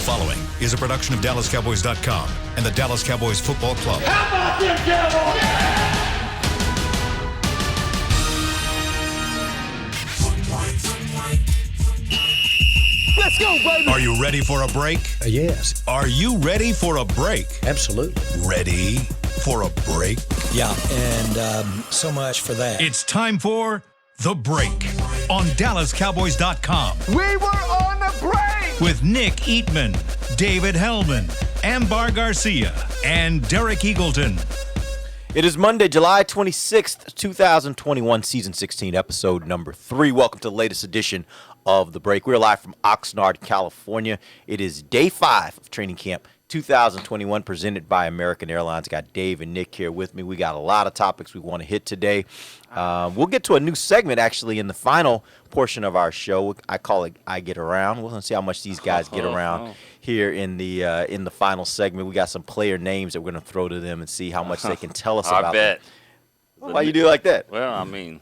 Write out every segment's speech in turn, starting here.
following is a production of DallasCowboys.com and the Dallas Cowboys Football Club. How about them Cowboys? Let's go, baby! Are you ready for a break? Yes. Are you ready for a break? Absolutely. Ready for a break? Yeah, and so much for that. It's time for The Break on DallasCowboys.com. We were on the break! With Nick Eatman, David Hellman, Ambar Garcia, and Derek Eagleton. It is Monday, July 26th, 2021, Season 16, Episode number 3. Welcome to the latest edition of The Break. We're live from Oxnard, California. It is Day 5 of Training Camp 2021, presented by American Airlines. Got Dave and Nick here with me. We got a lot of topics we want to hit today. We'll get to a new segment, actually, in the final portion of our show. I call it I Get Around. We're going to see how much these guys get around here in the final segment. We got some player names that we're going to throw to them and see how much they can tell us about them. Why you do it like that? Well, I mean,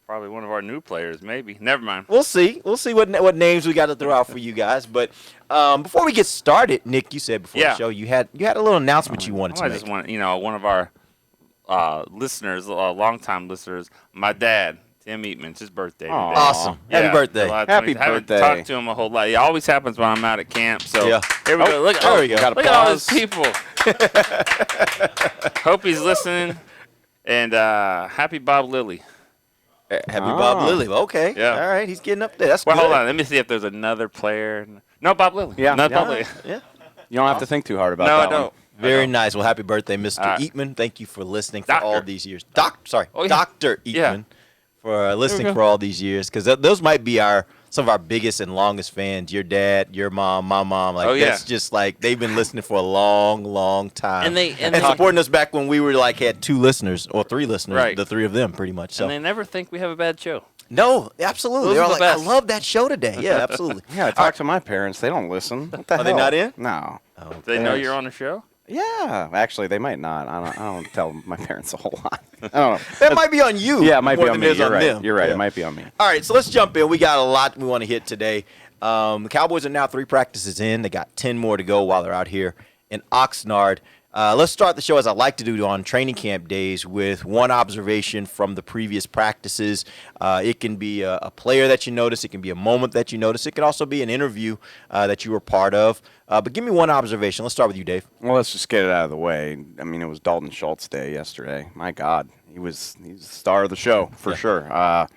probably one of our new players, maybe. Never mind. We'll see. We'll see what names we got to throw out for you guys. But before we get started, Nick, you said before the show you had a little announcement you wanted to make. I just want, one of our listeners, longtime listeners, my dad, Tim Eatman's his birthday today. Awesome. Happy birthday. Happy birthday. I haven't talked to him a whole lot. It always happens when I'm out at camp. So here we go. Look at all those people. Hope he's listening. And happy Bob Lilly. Happy Bob Lilly. Okay. Yeah. All right. He's getting up there. That's good. Hold on. Let me see if there's another player. No, Bob Lilly. Yeah. Bob Lilly. Yeah. You don't have to think too hard about No, that I don't. one. Very nice. Well, happy birthday, Mr. Eatman. Thank you for listening for all these years. Dr. Eatman for listening for all these years, because those might be some of our biggest and longest fans. Your dad, your mom, my mom. That's just like they've been listening for a long, long time. And they supporting us back when we were had 2 listeners or 3 listeners, right. The 3 of them pretty much. So. And they never think we have a bad show. No, absolutely. They're all like, I love that show today. Yeah, absolutely. Yeah, I talked to my parents. They don't listen. What the hell? They not in? No. Oh, They know you're on the show? Yeah, actually, they might not. I don't tell my parents a whole lot. I don't know. That might be on you. Yeah, it might be more on than me. it is on them. You're right. Yeah. It might be on me. All right, so let's jump in. We got a lot we want to hit today. The Cowboys are now 3 practices in. They got 10 more to go while they're out here in Oxnard. Let's start the show, as I like to do on training camp days, with one observation from the previous practices. It can be a player that you notice. It can be a moment that you notice. It can also be an interview that you were part of. But give me one observation. Let's start with you, Dave. Well, let's just get it out of the way. I mean, it was Dalton Schultz Day yesterday. My God, he's the star of the show for sure.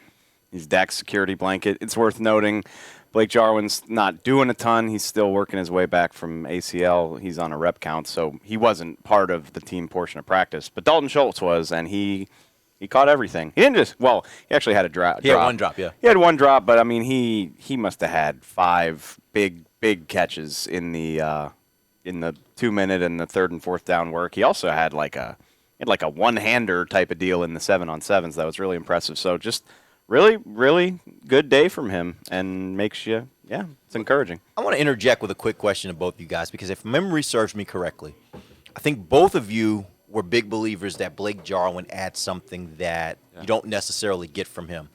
He's Dak's security blanket. It's worth noting Blake Jarwin's not doing a ton. He's still working his way back from ACL. He's on a rep count, so he wasn't part of the team portion of practice. But Dalton Schultz was, and he caught everything. He didn't just, he actually had a drop. He had one drop, yeah. He had one drop, but, I mean, he must have had 5 big catches in the 2-minute and the 3rd and 4th down work. He also had like a one-hander type of deal in the 7-on-7s that was really impressive. So just really, really good day from him, and makes you, it's encouraging. I want to interject with a quick question to both you guys, because if memory serves me correctly, I think both of you were big believers that Blake Jarwin adds something that you don't necessarily get from him.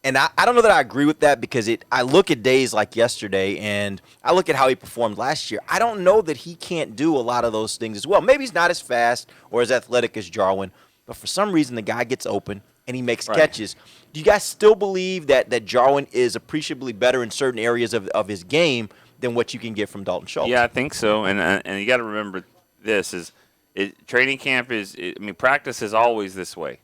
And I don't know that I agree with that, because I look at days like yesterday, and I look at how he performed last year. I don't know that he can't do a lot of those things as well. Maybe he's not as fast or as athletic as Jarwin, but for some reason the guy gets open and he makes catches. Do you guys still believe that Jarwin is appreciably better in certain areas of his game than what you can get from Dalton Schultz? Yeah, I think so. And you got to remember this training camp practice is always this way.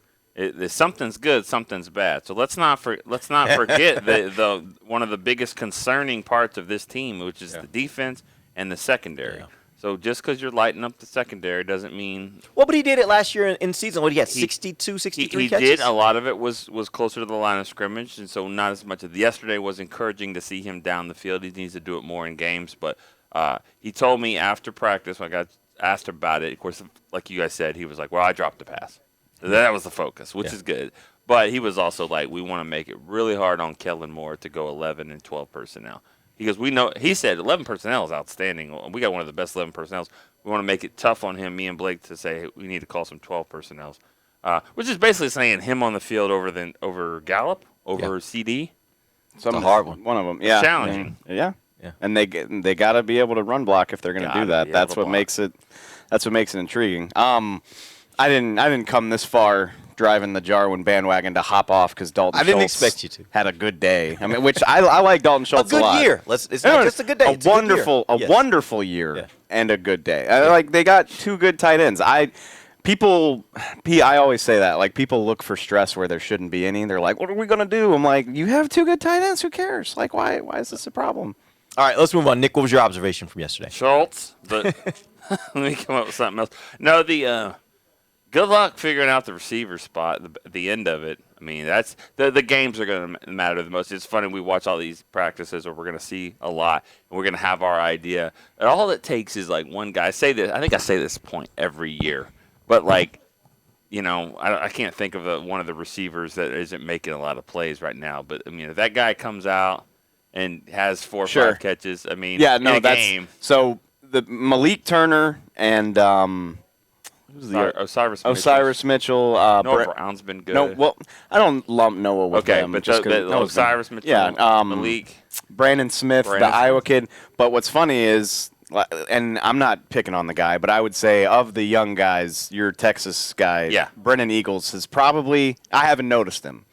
Something's good, something's bad. So let's not forget the one of the biggest concerning parts of this team, which is the defense and the secondary. Yeah. So just because you're lighting up the secondary doesn't mean. Well, but he did it last year in season. What, he had 62, 63 catches? He did. A lot of it was closer to the line of scrimmage, and so not as much of yesterday was encouraging to see him down the field. He needs to do it more in games. But he told me after practice, when I got asked about it, of course, like you guys said, he was like, well, I dropped the pass. So that was the focus, which is good. But he was also like, we want to make it really hard on Kellen Moore to go 11 and 12 personnel. Because he said 11 personnel is outstanding. We got one of the best 11 personnels. We want to make it tough on him, me and Blake, to say, hey, we need to call some 12 personnels. Which is basically saying him on the field over Gallup, over CD. It's a hard one. One of them, yeah. Challenging. Yeah. Yeah. And they got to be able to run block if they're going to do that. That's what makes it intriguing. I didn't come this far driving the Jarwin bandwagon to hop off because Dalton Schultz expect you to. had a good day. I mean, which I like Dalton Schultz a lot. A good year. It's not just a good day. It's a wonderful year and a good day. Like they got two good tight ends. I always say that. Like people look for stress where there shouldn't be any. They're like, what are we gonna do? I'm like, you have two good tight ends. Who cares? Like why is this a problem? All right, let's move on. Nick, what was your observation from yesterday? Schultz, but let me come up with something else. No, good luck figuring out the receiver spot at the end of it. I mean, that's the games are going to matter the most. It's funny, we watch all these practices where we're going to see a lot, and we're going to have our idea. And all it takes is, like, one guy. I think I say this point every year. But, like, you know, I can't think of one of the receivers that isn't making a lot of plays right now. But, I mean, if that guy comes out and has 4 or 5 catches, I mean, in a game. So, the Malik Turner and Osiris Mitchell. Noah Brown's been good. No, well, I don't lump Noah with them. But Osiris Mitchell, Malik. Brandon Smith, the Iowa kid. But what's funny is, and I'm not picking on the guy, but I would say of the young guys, your Texas guy, Brennan Eagles, is probably, I haven't noticed him.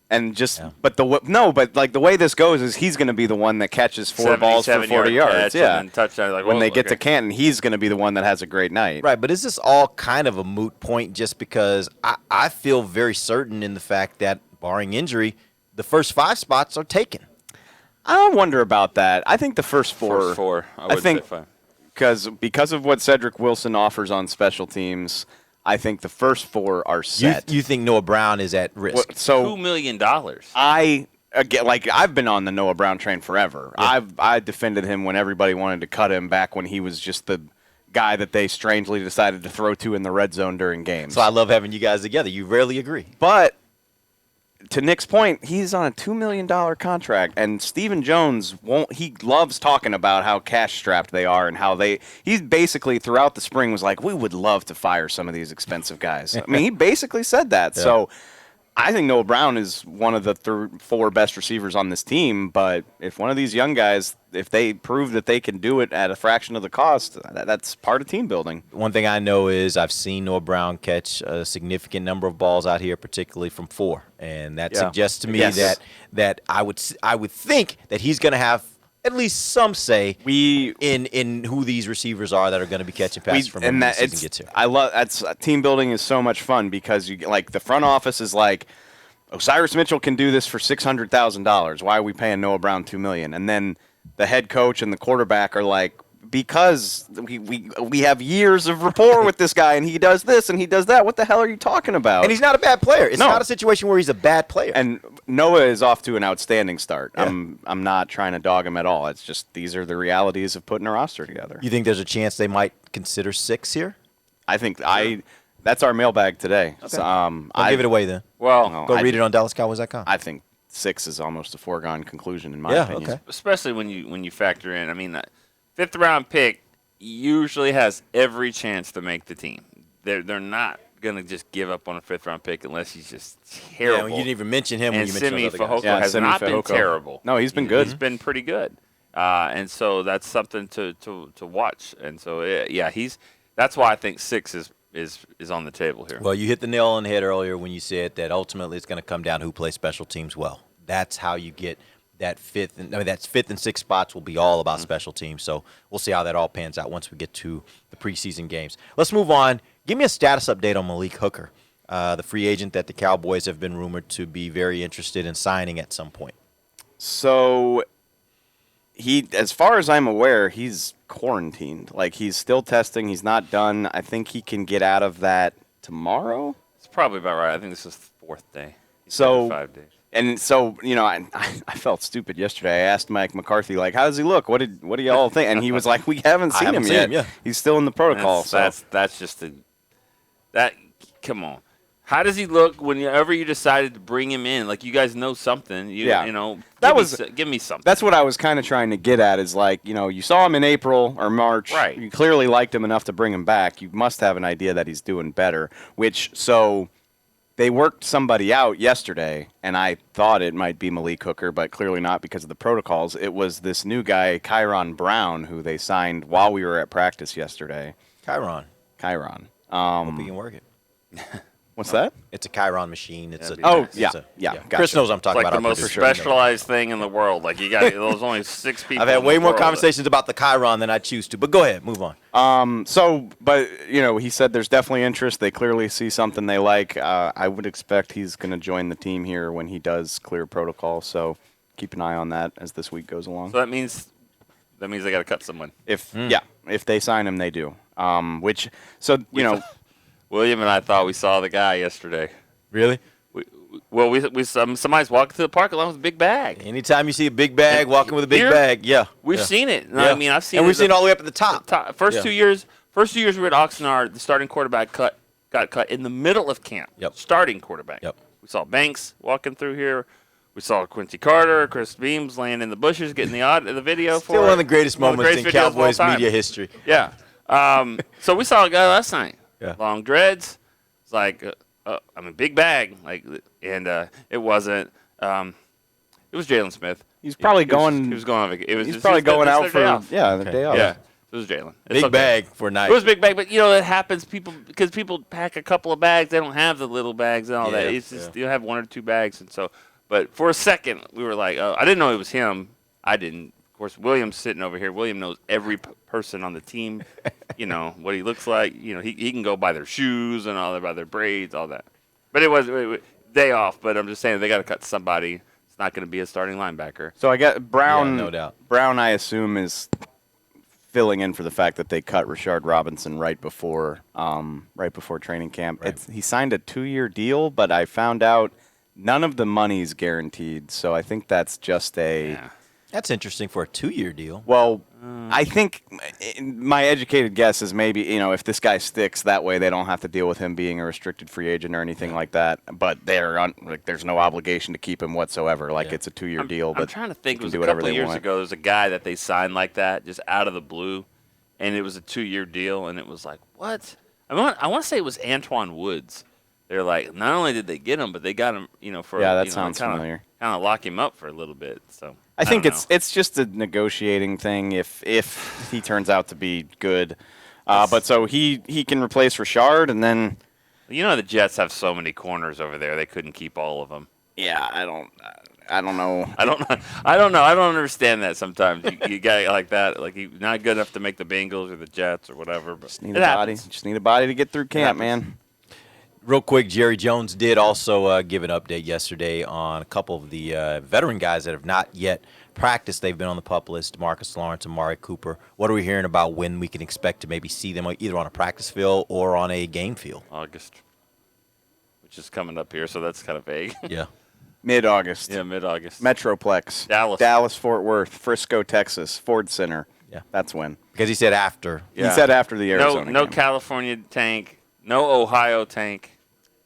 And but the way this goes is he's going to be the one that catches 4 balls for 40 yards. Yeah, and touchdown. Like, when they get to Canton, he's going to be the one that has a great night. Right, but is this all kind of a moot point just because I feel very certain in the fact that, barring injury, the first 5 spots are taken? I wonder about that. I think the first 4. First 4, I would say 5. Because of what Cedric Wilson offers on special teams, I think the first 4 are set. You think Noah Brown is at risk? $2 million. I've been on the Noah Brown train forever. Yeah. I defended him when everybody wanted to cut him back when he was just the guy that they strangely decided to throw to in the red zone during games. So I love having you guys together. You rarely agree. But to Nick's point, he's on a $2 million contract, and Stephen Jones he loves talking about how cash-strapped they are and how he basically throughout the spring was like, we would love to fire some of these expensive guys. I mean, he basically said that. Yeah. So I think Noah Brown is one of the 4 best receivers on this team, but if one of these young guys, if they prove that they can do it at a fraction of the cost, that's part of team building. One thing I know is I've seen Noah Brown catch a significant number of balls out here, particularly from 4, and that suggests to me that I would think that he's going to have at least some say in who these receivers are that are going to be catching passes from him when the season gets here. Team building is so much fun because the front office is like, Osiris Mitchell can do this for $600,000. Why are we paying Noah Brown $2 million? And then the head coach and the quarterback are like, because we have years of rapport with this guy, and he does this and he does that. What the hell are you talking about? And he's not a bad player. It's not a situation where he's a bad player. And Noah is off to an outstanding start. Yeah. I'm not trying to dog him at all. It's just these are the realities of putting a roster together. You think there's a chance they might consider 6 here? I think that's our mailbag today. Okay. So, I'll give it away then. Well, go read it on DallasCowboys.com. I think 6 is almost a foregone conclusion in my opinion. Okay. Especially when you factor in, I mean, that 5th round pick usually has every chance to make the team. They're not gonna just give up on a 5th round pick unless he's just terrible. Yeah, you didn't even mention him. And when you mentioned Simi Fehoko has not been terrible. No, he's been good. He's been pretty good, and so that's something to watch. And so that's why I think 6 is on the table here. Well, you hit the nail on the head earlier when you said that ultimately it's going to come down to who plays special teams well. That's how you get that 5th and 6th spots will be all about special teams. So we'll see how that all pans out once we get to the preseason games. Let's move on. Give me a status update on Malik Hooker, the free agent that the Cowboys have been rumored to be very interested in signing at some point. So as far as I'm aware, he's quarantined. Like, he's still testing. He's not done. I think he can get out of that tomorrow. It's probably about right. I think this is the 4th day. So 5 days. And so, I felt stupid yesterday. I asked Mike McCarthy, like, how does he look? What do y'all think? And he was like, we haven't seen him yet. He's still in the protocol. That's just come on. How does he look whenever you decided to bring him in? Like, you guys know something. Give me something. That's what I was kind of trying to get at is, like, you saw him in April or March. Right. You clearly liked him enough to bring him back. You must have an idea that he's doing better, they worked somebody out yesterday, and I thought it might be Malik Hooker, but clearly not because of the protocols. It was this new guy, Kyron Brown, who they signed while we were at practice yesterday. Chiron. Hope he can work it. What's that? It's a Chiron machine. It's That'd a be Oh, nice. yeah, it's a- yeah. Gotcha. Chris knows what I'm It's talking like about. the our most producer. specialized thing in the world. Like you got there's only 6 people. I've had in way the more world conversations about the Chiron than I choose to. But go ahead, move on. But he said there's definitely interest. They clearly see something they like. I would expect he's going to join the team here when he does clear protocol. So keep an eye on that as this week goes along. So that means they got to cut someone. If they sign him, they do. William and I thought we saw the guy yesterday. Really? Somebody's walking to the parking lot with a big bag. Anytime you see a big bag, walking with a big Here, bag, yeah. We've yeah. seen it. Yeah. I mean, I've seen and it. we've seen it all the way up at the top. First Yeah. 2 years we were at Oxnard, the starting quarterback got cut in the middle of camp. Yep. Starting quarterback. Yep. We saw Banks walking through here. We saw Quincy Carter, Chris Beams laying in the bushes, getting the video Still one of the greatest One of the moments in greatest videos of all Cowboys time. media history. Yeah. So we saw a guy last night. Yeah. Long dreads. It's like, big bag. And it wasn't. It was Jalen Smith. He's probably He going. was going on vacation. He's probably going out for off. the Okay. day off. Yeah. It was Jalen. It's Big okay. bag for a night. It was a big bag, but it happens. Because people pack a couple of bags, they don't have the little bags and all that. Yeah, It's just you have 1 or 2 bags, and so. But for a second, we were like, "Oh, I didn't know it was him." I didn't. Of course, William's sitting over here. William knows every person on the team. What he looks like. He can go by their shoes and all that, by their braids, all that. But it was day off. But I'm just saying they got to cut somebody. It's not going to be a starting linebacker. So I got Brown. Yeah, no doubt. Brown, I assume, is filling in for the fact that they cut Rashard Robinson right before training camp. Right. He signed a 2-year deal, but I found out none of the money's guaranteed. So I think that's just a. Yeah. That's interesting for a 2-year deal. Well, I think my educated guess is maybe, if this guy sticks, that way they don't have to deal with him being a restricted free agent or anything like that. But there's no obligation to keep him whatsoever. It's a 2-year deal. I'm but trying to think. It can was do a whatever couple of they years want. ago. There was a guy that they signed like that, just out of the blue, and it was a 2-year deal, and it was like, what? I want to say it was Antoine Woods. They're like, not only did they get him, but they got him, for that sounds familiar. Kind of lock him up for a little bit. So I think don't know. it's just a negotiating thing if he turns out to be good. But so he can replace Rashard, and then the Jets have so many corners over there, they couldn't keep all of them. yeah, I don't know. I don't know. I don't understand that sometimes. You got like that, like he's not good enough to make the Bengals or the Jets or whatever. But Just need it a body. happens. Just need a body to get through camp, happens. man. Real quick, Jerry Jones did also give an update yesterday on a couple of the veteran guys that have not yet practiced. They've been on the PUP list, Marcus Lawrence and Amari Cooper. What are we hearing about when we can expect to maybe see them either on a practice field or on a game field? August, which is coming up here, so that's kind of vague. Yeah. Mid-August. Yeah, mid-August. Metroplex. Dallas. Fort Worth, Frisco, Texas, Ford Center. Yeah. That's when. Because he said after. Yeah. He said after the Arizona No game. California tank, no Ohio tank,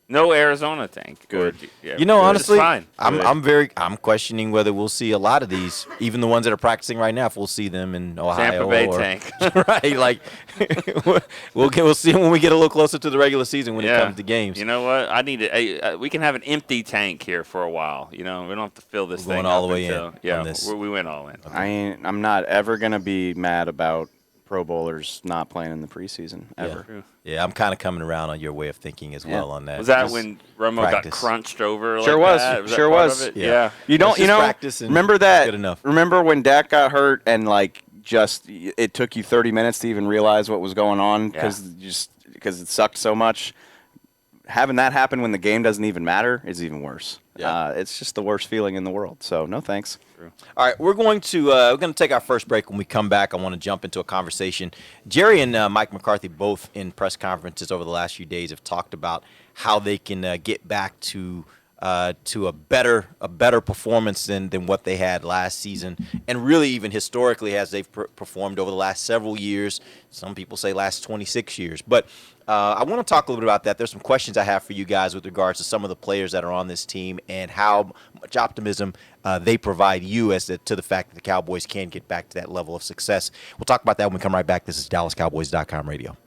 no Arizona tank. Good. Yeah, You know, good. honestly, It's fine. I'm questioning whether we'll see a lot of these, even the ones that are practicing right now. If we'll see them in Ohio Tampa Bay or, tank. right? Like we'll see when we get a little closer to the regular season when it comes to games. You know what? I need it. We can have an empty tank here for a while. We don't have to fill this We're thing going all up the way until, in Yeah, on this. we went all in. I'm not ever going to be mad about Pro Bowlers not playing in the preseason, ever. True. Yeah, I'm kind of coming around on your way of thinking as well on that. Was that Just when Romo practice. got crunched over? Sure like was. That? Sure that part was. of it? Yeah. Yeah. You don't, Let's just practice and remember it's that? good enough. Remember when Dak got hurt and it took you 30 minutes to even realize what was going on because it sucked so much. Having that happen when the game doesn't even matter is even worse. Yeah. It's just the worst feeling in the world. So no thanks. All right, we're going to take our first break. When we come back, I want to jump into a conversation. Jerry and Mike McCarthy, both in press conferences over the last few days, have talked about how they can get back to a better performance than what they had last season, and really even historically as they've performed over the last several years. Some people say last 26 years, but I want to talk a little bit about that. There's some questions I have for you guys with regards to some of the players that are on this team and how much optimism they provide you to the fact that the Cowboys can get back to that level of success. We'll talk about that when we come right back. This is DallasCowboys.com radio.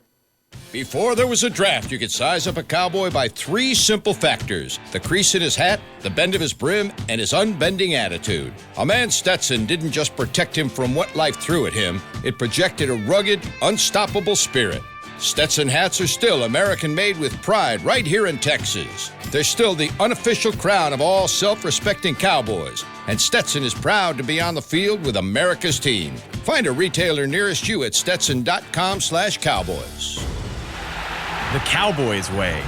Before there was a draft, you could size up a cowboy by 3 simple factors: the crease in his hat, the bend of his brim, and his unbending attitude. A man's Stetson didn't just protect him from what life threw at him, it projected a rugged, unstoppable spirit. Stetson hats are still American-made with pride right here in Texas. They're still the unofficial crown of all self-respecting cowboys, and Stetson is proud to be on the field with America's team. Find a retailer nearest you at stetson.com/cowboys. The Cowboys way,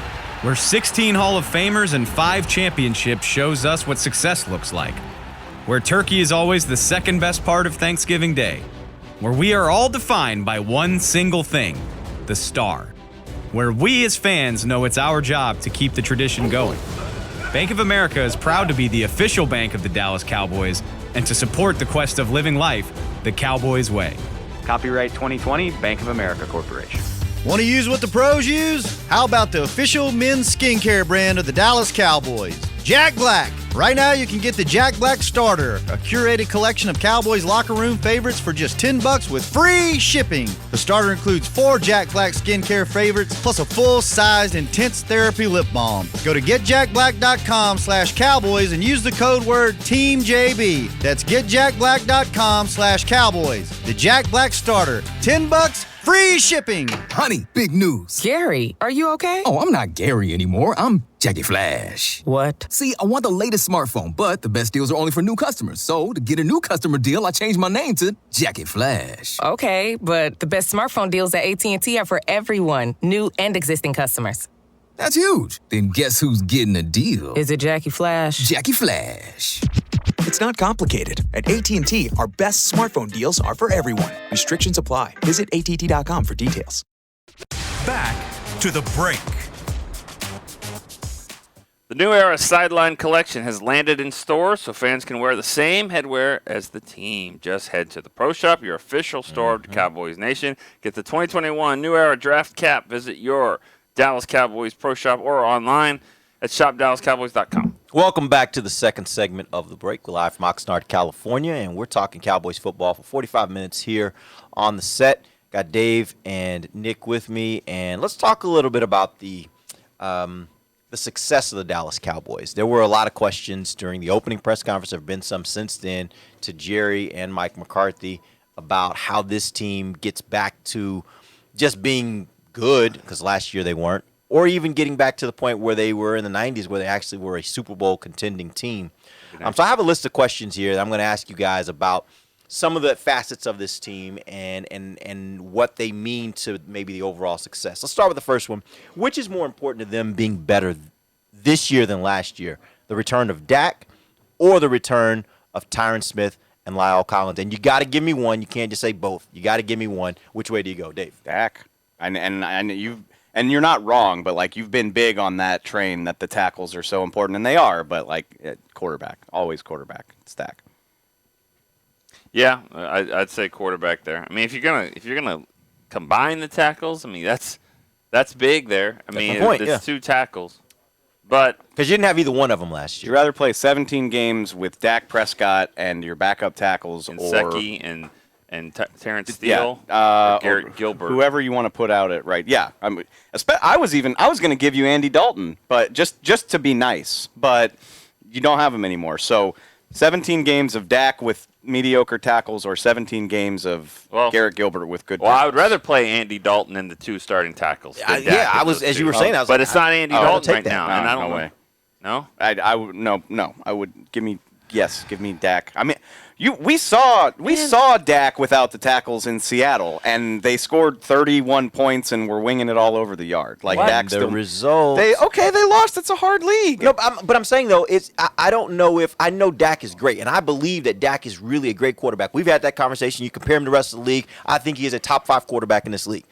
where 16 Hall of Famers and 5 championships shows us what success looks like. Where turkey is always the second best part of Thanksgiving Day. Where we are all defined by one single thing, the star. Where we as fans know it's our job to keep the tradition going. Bank of America is proud to be the official bank of the Dallas Cowboys and to support the quest of living life the Cowboys way. Copyright 2020, Bank of America Corporation. Want to use what the pros use? How about the official men's skincare brand of the Dallas Cowboys, Jack Black? Right now you can get the Jack Black Starter, a curated collection of Cowboys locker room favorites for just $10 with free shipping. The starter includes 4 Jack Black skincare favorites plus a full-sized intense therapy lip balm. Go to getjackblack.com/cowboys and use the code word TEAMJB. That's getjackblack.com/cowboys. The Jack Black Starter, $10, free shipping. Honey, big news. Gary, are you okay? Oh, I'm not Gary anymore. I'm Jackie Flash. What? See, I want the latest smartphone, but the best deals are only for new customers. So, to get a new customer deal, I changed my name to Jackie Flash. Okay, but the best smartphone deals at AT&T are for everyone, new and existing customers. That's huge. Then guess who's getting a deal? Is it Jackie Flash? Jackie Flash. It's not complicated. At AT&T, our best smartphone deals are for everyone. Restrictions apply. Visit att.com for details. Back to the break. The New Era Sideline Collection has landed in stores, so fans can wear the same headwear as the team. Just head to the Pro Shop, your official store of the Cowboys Nation. Get the 2021 New Era Draft Cap. Visit your Dallas Cowboys Pro Shop or online at shopdallascowboys.com. Welcome back to the second segment of the break. We're live from Oxnard, California, and we're talking Cowboys football for 45 minutes here on the set. Got Dave and Nick with me, and let's talk a little bit about the success of the Dallas Cowboys. There were a lot of questions during the opening press conference. There have been some since then to Jerry and Mike McCarthy about how this team gets back to just being good, because last year they weren't, or even getting back to the point where they were in the 90s where they actually were a Super Bowl contending team. So I have a list of questions here that I'm going to ask you guys about some of the facets of this team and what they mean to maybe the overall success. Let's start with the first one. Which is more important to them being better this year than last year? The return of Dak or the return of Tyron Smith and Lyle Collins? And you got to give me one. You can't just say both. You got to give me one. Which way do you go, Dave? Dak. And you're not wrong, but like you've been big on that train that the tackles are so important, and they are. But like quarterback, always quarterback. It's Dak. Yeah, I'd say quarterback there. I mean, if you're gonna combine the tackles, I mean that's big there. I mean, it's 2 tackles, but because you didn't have either one of them last year. You'd rather play 17 games with Dak Prescott and your backup tackles, and or Secchi and Terrence Steele, or Garrett Gilbert, whoever you want to put out it right. Yeah, I was going to give you Andy Dalton, but just to be nice, but you don't have him anymore. So 17 games of Dak with mediocre tackles, or 17 games of Garrett Gilbert with good tackles. I would rather play Andy Dalton than the 2 starting tackles. I was, as you were saying, I was but like, it's not Andy Dalton right now, and I don't no know. way. No? I would no. I would give me Dak. I mean, we saw Dak without the tackles in Seattle, and they scored 31 points and were winging it all over the yard. Like Dak still. Results. They lost. It's a hard league. No, but I'm saying though, I don't know if I know Dak is great, and I believe that Dak is really a great quarterback. We've had that conversation. You compare him to the rest of the league. I think he is a top 5 quarterback in this league.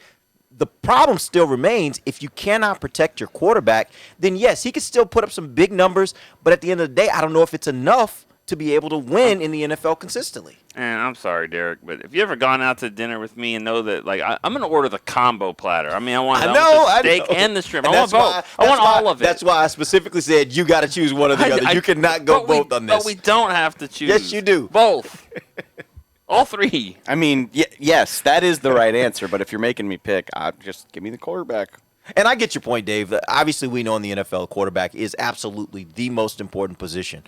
The problem still remains, if you cannot protect your quarterback, then yes, he could still put up some big numbers, but at the end of the day, I don't know if it's enough to be able to win in the NFL consistently. And I'm sorry, Derek, but have you ever gone out to dinner with me and know that, like, I'm going to order the combo platter? I mean, I want the steak and the shrimp. I want both. I want all of it. That's why I specifically said you got to choose one or the other. You cannot go both on this. But we don't have to choose. Yes, you do. Both. All three. I mean, yes, that is the right answer. But if you're making me pick, just give me the quarterback. And I get your point, Dave. Obviously, we know in the NFL, quarterback is absolutely the most important position.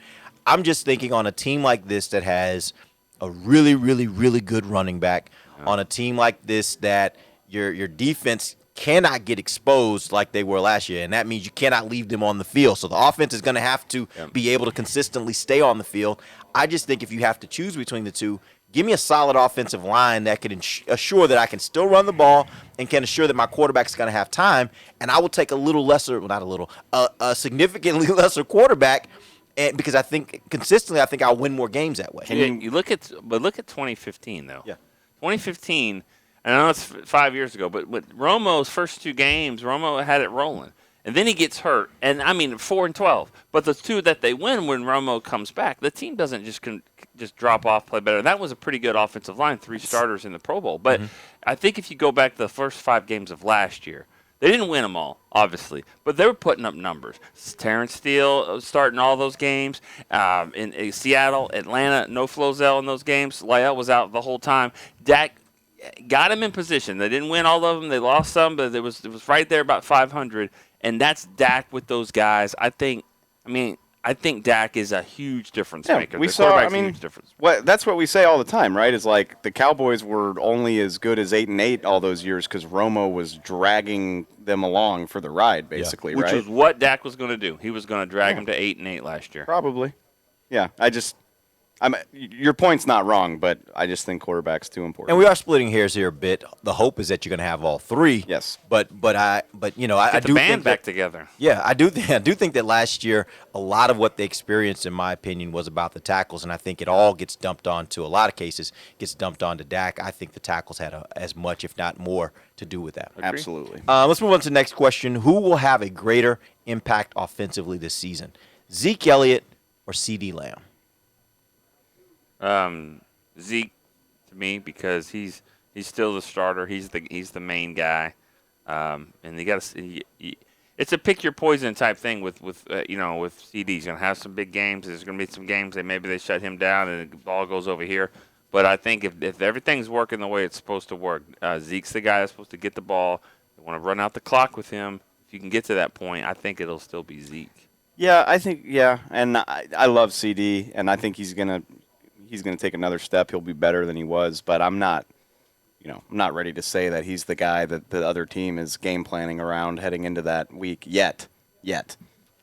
I'm just thinking on a team like this that has a really, really, really good running back, on a team like this that your defense cannot get exposed like they were last year, and that means you cannot leave them on the field. So the offense is going to have to be able to consistently stay on the field. I just think if you have to choose between the two, give me a solid offensive line that can assure that I can still run the ball and can assure that my quarterback is going to have time, and I will take a significantly lesser quarterback, and because I think consistently, I think I'll win more games that way. You look at 2015 though. Yeah, 2015. And I know it's 5 years ago, but with Romo's first 2 games, Romo had it rolling. And then he gets hurt. And, 4-12. But the 2 that they win when Romo comes back, the team doesn't just drop off, play better. That was a pretty good offensive line, 3 starters in the Pro Bowl. But I think if you go back to the first 5 games of last year, they didn't win them all, obviously, but they were putting up numbers. Terrence Steele starting all those games. In Seattle, Atlanta, no Flozell in those games. Lyell was out the whole time. Dak got him in position. They didn't win all of them. They lost some, but it was right there about 500. And that's Dak with those guys. I think Dak is a huge difference maker. We saw. A huge difference. That's what we say all the time, right? Is like the Cowboys were only as good as 8-8 all those years because Romo was dragging them along for the ride, basically, Which right? was what Dak was going to do. He was going to drag them to 8-8 last year. Probably. Yeah. Your point's not wrong, but I just think quarterback's too important. And we are splitting hairs here a bit. The hope is that you're going to have all 3. Yes. But I do band think back together. Yeah, I do think that last year a lot of what they experienced, in my opinion, was about the tackles, and I think it all gets dumped onto a lot of cases gets dumped onto Dak. I think the tackles had as much, if not more, to do with that. Agree. Absolutely. Let's move on to the next question. Who will have a greater impact offensively this season, Zeke Elliott or CeeDee Lamb? Zeke to me because he's still the starter. He's the main guy, and it's a pick your poison type thing with CD. He's gonna have some big games. There's gonna be some games that maybe they shut him down and the ball goes over here. But I think if everything's working the way it's supposed to work, Zeke's the guy that's supposed to get the ball. They want to run out the clock with him. If you can get to that point, I think it'll still be Zeke. Yeah, I think and I love CD, and I think he's gonna take another step. He'll be better than he was, but I'm not ready to say that he's the guy that the other team is game planning around heading into that week yet. Maybe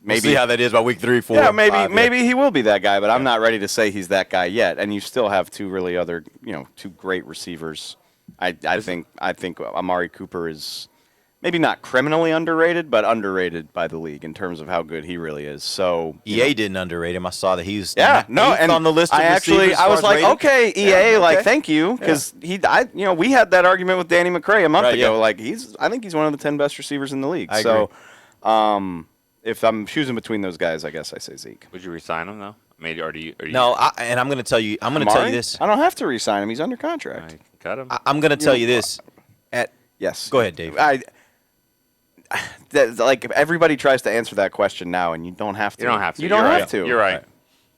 we'll see how that is by week 3, 4. Yeah, 5, maybe he will be that guy, but I'm not ready to say he's that guy yet. And you still have 2 great receivers. I think Amari Cooper is maybe not criminally underrated, but underrated by the league in terms of how good he really is. So EA didn't underrate him. I saw that he was and on the list of receivers. I was like, rated. okay, EA, thank you, because we had that argument with Danny McCray a month ago. Yeah. Like I think he's one of the 10 best receivers in the league. I agree. So, if I'm choosing between those guys, I guess I say Zeke. Would you resign him though? Or do you? No, and I'm going to tell you. I'm going to tell you this. I don't have to resign him. He's under contract. Cut him. I'm going to tell you this. Yes. Go ahead, Dave. If everybody tries to answer that question now, and you don't have to. You don't have to. You don't have to. You're right.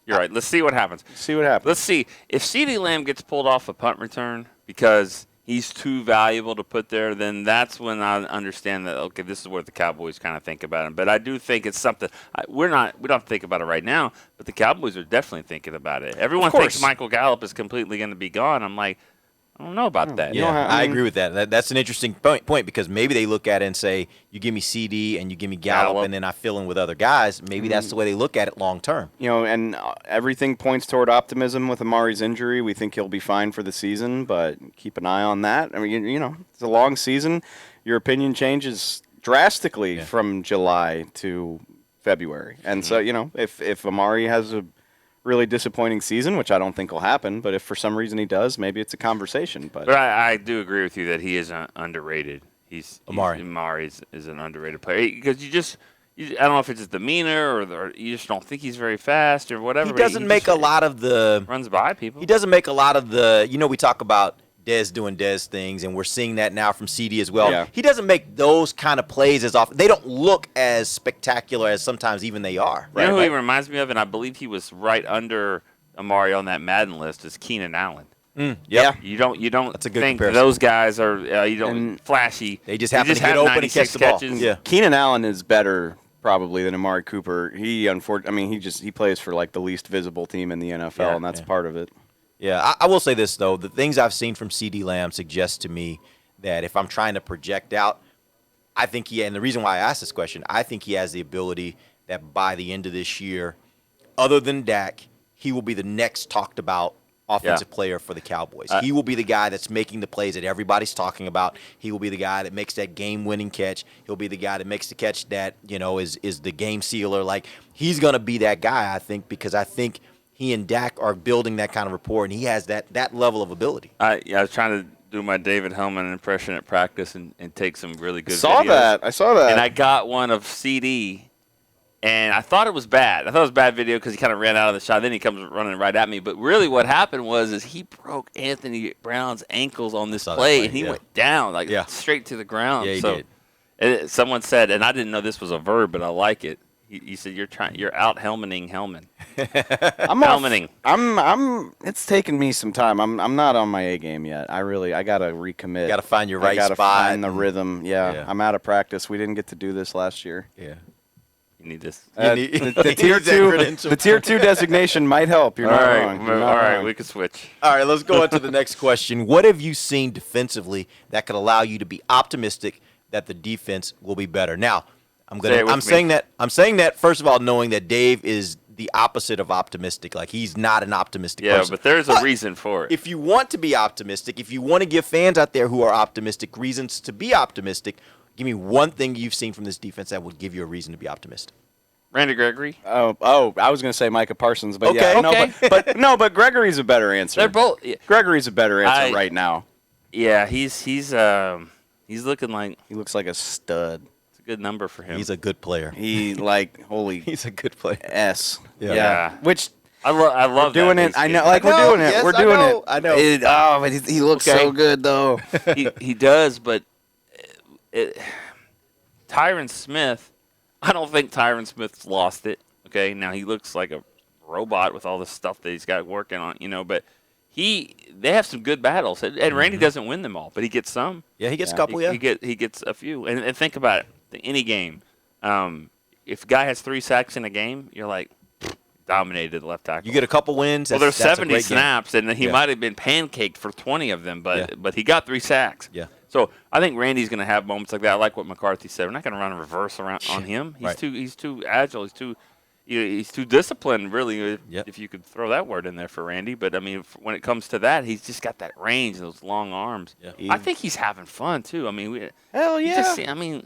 You're right. Let's see what happens. Let's see if CeeDee Lamb gets pulled off a punt return because he's too valuable to put there. Then that's when I understand that. Okay, this is what the Cowboys kind of think about him. But I do think it's something we don't have to think about it right now. But the Cowboys are definitely thinking about it. Everyone thinks Michael Gallup is completely going to be gone. I'm like, I don't know about that. Yeah, I agree with that. That's an interesting point because maybe they look at it and say, you give me CD and you give me Gallup, and then I fill in with other guys. Maybe that's the way they look at it long term. And everything points toward optimism with Amari's injury. We think he'll be fine for the season, but keep an eye on that. I mean, it's a long season. Your opinion changes drastically from July to February. And so, if Amari has a really disappointing season, which I don't think will happen, but if for some reason he does, maybe it's a conversation. But I do agree with you that he is underrated. Amari is an underrated player because I don't know if it's his demeanor or you just don't think he's very fast or whatever. He doesn't make a lot of the runs by people. He doesn't make a lot of the. We talk about Dez doing Dez things, and we're seeing that now from CD as well. Yeah. He doesn't make those kind of plays as often. They don't look as spectacular as sometimes even they are. You know who he reminds me of, and I believe he was right under Amari on that Madden list, is Keenan Allen. Yeah. You don't That's a good think comparison. those guys are flashy. They just happen to get open and catch the ball. catches. Yeah. Keenan Allen is better probably than Amari Cooper. He he plays for like the least visible team in the NFL, and that's part of it. Yeah, I will say this though: the things I've seen from CeeDee Lamb suggest to me that if I'm trying to project out, I think and the reason why I asked this question, I think he has the ability that by the end of this year, other than Dak, he will be the next talked about offensive player for the Cowboys. He will be the guy that's making the plays that everybody's talking about. He will be the guy that makes that game-winning catch. He'll be the guy that makes the catch that, is the game sealer. Like, he's going to be that guy, I think, because I think he and Dak are building that kind of rapport, and he has that level of ability. I was trying to do my David Hellman impression at practice and take some really good I saw that. And I got one of CD. And I thought it was bad. I thought it was a bad video because he kind of ran out of the shot. Then he comes running right at me. But really what happened is he broke Anthony Brown's ankles on this play, and he went down, straight to the ground. Yeah, he did. Someone said, and I didn't know this was a verb, but I like it. He said, you're out Hellmaning Hellman. I'm Hellmaning. It's taken me some time. I'm not on my A game yet. I got to recommit. You got to find your right spot. I got to find the rhythm. Yeah, I'm out of practice. We didn't get to do this last year. Yeah. You need this. The tier 2 designation might help. You're not wrong. All right, we can switch. All right, let's go on to the next question. What have you seen defensively that could allow you to be optimistic that the defense will be better? Now, I'm saying that first of all, knowing that Dave is the opposite of optimistic. Like, he's not an optimistic person. Yeah, but there's a reason for it. If you want to be optimistic, if you want to give fans out there who are optimistic reasons to be optimistic, give me one thing you've seen from this defense that would give you a reason to be optimistic. Randy Gregory. Oh, I was going to say Micah Parsons, but but Gregory's a better answer. They're both. Gregory's a better answer right now. Yeah, he's looking like he looks like a stud. It's a good number for him. He's a good player. He's a good player. Yeah. Which I love doing that. it. I know, like we're doing it. Yes, we're doing it. I know. But he looks so good though. he does, but Tyron Smith, I don't think Tyron Smith's lost it. Okay, now he looks like a robot with all the stuff that he's got working on, but they have some good battles, and Randy doesn't win them all, but he gets some. Yeah, he gets a couple. He gets a few, and think about it. Any game, if a guy has 3 sacks in a game, you're like dominated the left tackle. You get a couple wins. Well, there's 70 snaps, and he might have been pancaked for 20 of them, but he got 3 sacks. Yeah. So I think Randy's going to have moments like that. I like what McCarthy said. We're not going to run a reverse around on him. He's too agile. He's too disciplined, really. If you could throw that word in there for Randy. But I mean, when it comes to that, he's just got that range, those long arms. Yeah. I think he's having fun too. I mean, hell yeah.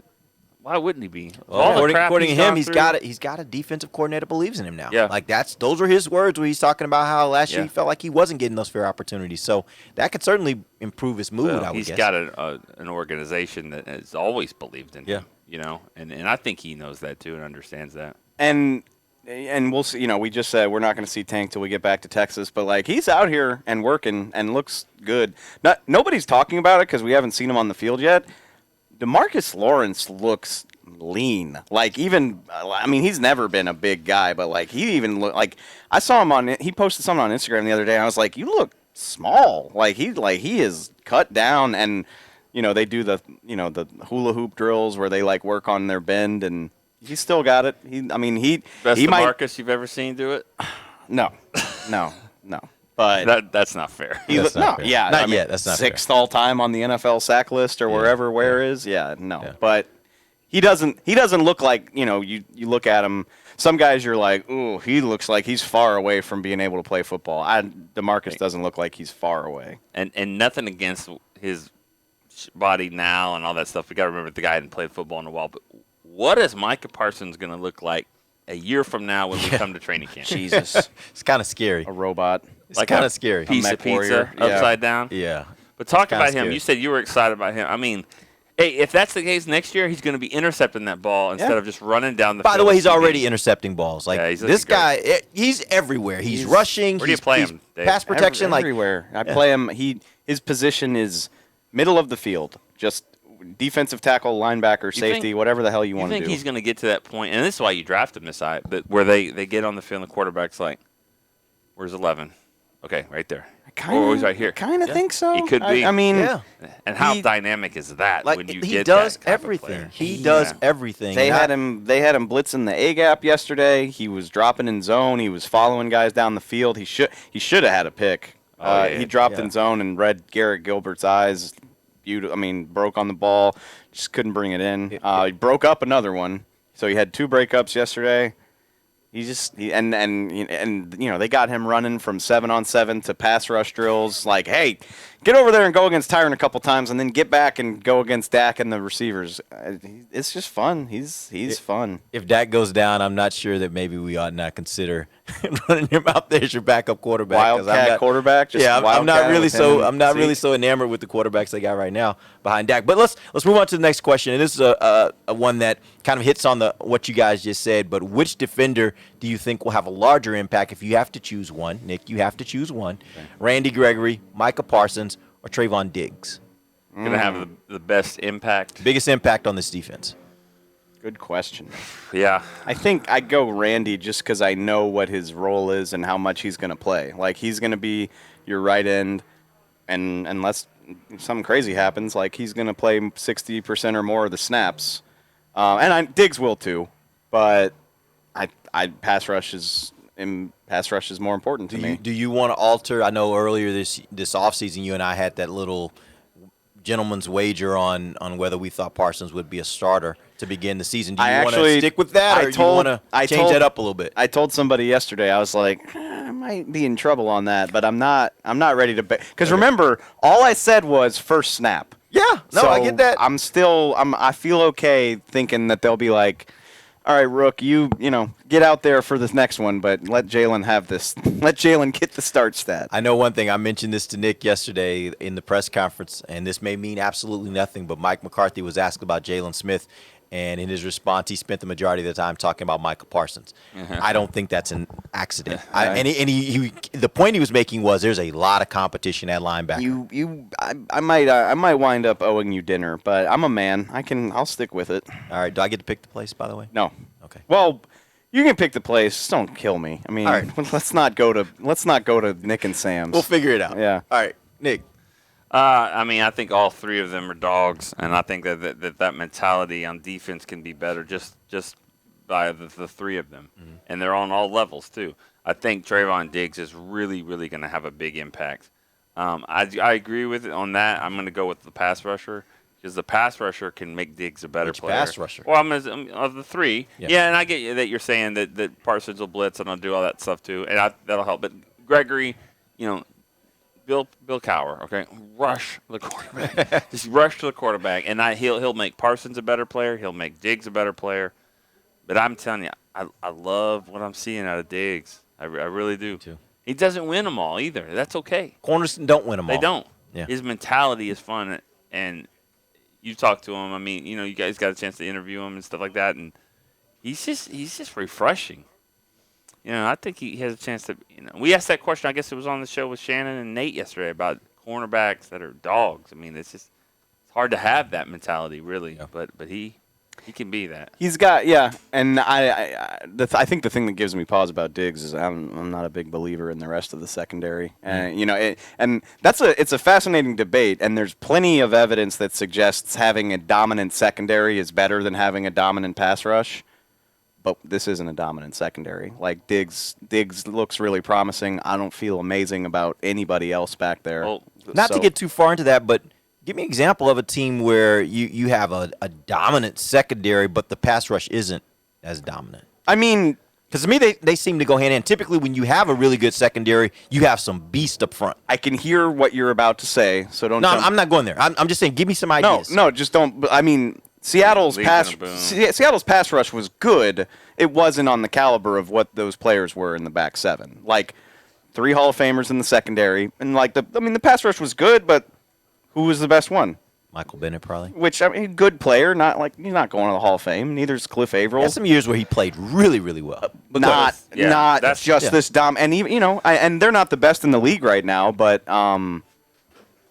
Why wouldn't he be? Well, according to him, he's got a defensive coordinator that believes in him now. Yeah. Like those are his words where he's talking about how last year he felt like he wasn't getting those fair opportunities. So that could certainly improve his mood, I would guess. He's got an organization that has always believed in him. And I think he knows that too and understands that. And we'll see. We just said we're not going to see Tank till we get back to Texas, but like he's out here and working and looks good. Nobody's talking about it because we haven't seen him on the field yet. DeMarcus Lawrence looks lean. Like he's never been a big guy, but like he even look like I saw him he posted something on Instagram the other day. And I was like, you look small. Like he is cut down, and they do the the hula hoop drills where they like work on their bend, and he's still got it. Best DeMarcus you've ever seen do it? No. But that's not fair. That's not fair. Not yet. That's not 6th all time on the NFL sack list or wherever Ware is. Yeah, no. Yeah. But he doesn't look like, you look at him. Some guys you're like, ooh, he looks like he's far away from being able to play football. DeMarcus doesn't look like he's far away. And nothing against his body now and all that stuff. We got to remember the guy hadn't played football in a while. But what is Micah Parsons going to look like a year from now when we come to training camp? Jesus. It's kind of scary. A robot. It's like kind of scary. Piece of pizza upside down. Yeah. But talk about him. Scary. You said you were excited about him. I mean, hey, if that's the case next year, he's going to be intercepting that ball instead of just running down the field. By the way, he's already intercepting balls. Like this guy, he's everywhere. He's rushing. Where do you play him, Dave? Pass protection, everywhere. I play him. His position is middle of the field, just defensive tackle, linebacker, safety, whatever the hell you want to do. You think he's going to get to that point, and this is why you draft him this high, but where they get on the field and the quarterback's like, where's 11? Okay, right there. He's right here. Kind of think so. He could be. I mean, and how dynamic is that Like when you he get does that type of everything. player? He does everything. They had him blitzing the A gap yesterday. He was dropping in zone. He was following guys down the field. He should have had a pick. He dropped in zone and read Garrett Gilbert's eyes. Broke on the ball. Just couldn't bring it in. He broke up another one. So he had 2 breakups yesterday. They got him running from 7-on-7 to pass rush drills. Like, hey, get over there and go against Tyron a couple times, and then get back and go against Dak and the receivers. It's just fun. He's fun. If Dak goes down, I'm not sure that maybe we ought not consider running him out there as your backup quarterback. Wildcat quarterback. I'm not really so enamored with the quarterbacks they got right now behind Dak. But let's move on to the next question, and this is a one that kind of hits on what you guys just said. But which defender do you think will have a larger impact if you have to choose one? Nick, you have to choose one. Okay. Randy Gregory, Micah Parsons, or Trayvon Diggs? Going to have the best impact. Biggest impact on this defense. Good question. Yeah. I think I'd go Randy just because I know what his role is and how much he's going to play. Like, he's going to be your right end, and unless something crazy happens, like, he's going to play 60% or more of the snaps. Diggs will too, but pass rush is more important to me. Do you want to alter? I know earlier this offseason you and I had that little gentleman's wager on whether we thought Parsons would be a starter to begin the season. Do you want to stick with that, or do you want to change that up a little bit? I told somebody yesterday, I was like, I might be in trouble on that, but I'm not ready to bet. Because remember, all I said was first snap. Yeah, no, I get that. I feel okay thinking that they'll be like, all right, Rook, you get out there for this next one, but let Jalen have this. Let Jalen get the start stat. I know one thing. I mentioned this to Nick yesterday in the press conference, and this may mean absolutely nothing, but Mike McCarthy was asked about Jalen Smith, and in his response, he spent the majority of the time talking about Micah Parsons. I don't think that's an accident. The point he was making was there's a lot of competition at linebacker. I might wind up owing you dinner, but I'm a man. I'll stick with it. All right. Do I get to pick the place, by the way? No. Okay. Well, you can pick the place. Just don't kill me. I mean, all right. let's not go to Nick and Sam's. We'll figure it out. Yeah. All right, Nick. I think all 3 of them are dogs, and I think that mentality on defense can be better just by the 3 of them, and they're on all levels too. I think Trayvon Diggs is really, really going to have a big impact. I agree with it on that. I'm going to go with the pass rusher because the pass rusher can make Diggs a better player. Pass rusher? Well, of the 3. Yeah, and I get you that you're saying that Parsons will blitz and I'll do all that stuff too, and that'll help. But Gregory, Bill Cowher, okay, rush the quarterback. Just rush to the quarterback, and he'll make Parsons a better player. He'll make Diggs a better player. But I'm telling you, I love what I'm seeing out of Diggs. I really do. Too. He doesn't win them all either. That's okay. Corners don't win them all. They don't. Yeah. His mentality is fun, and you talk to him. I mean, you guys got a chance to interview him and stuff like that, and he's just refreshing. I think he has a chance to. We asked that question. I guess it was on the show with Shannon and Nate yesterday about cornerbacks that are dogs. I mean, it's hard to have that mentality, really. Yeah. But he can be that. He's got and I think the thing that gives me pause about Diggs is I'm not a big believer in the rest of the secondary, and it's a fascinating debate, and there's plenty of evidence that suggests having a dominant secondary is better than having a dominant pass rush. But this isn't a dominant secondary. Like, Diggs looks really promising. I don't feel amazing about anybody else back there. Well, not to get too far into that, but give me an example of a team where you have a dominant secondary, but the pass rush isn't as dominant. I mean, because to me, they seem to go hand in hand. Typically, when you have a really good secondary, you have some beast up front. I can hear what you're about to say, so don't. No, I'm not going there. I'm just saying, give me some ideas. No, just don't. I mean, Seattle's pass rush was good. It wasn't on the caliber of what those players were in the back 7. Like 3 Hall of Famers in the secondary, and the pass rush was good, but who was the best one? Michael Bennett, probably. Which, good player, not like he's not going to the Hall of Fame. Neither's Cliff Averill. There's some years where he played really, really well. Not this dumb. And even and they're not the best in the league right now, but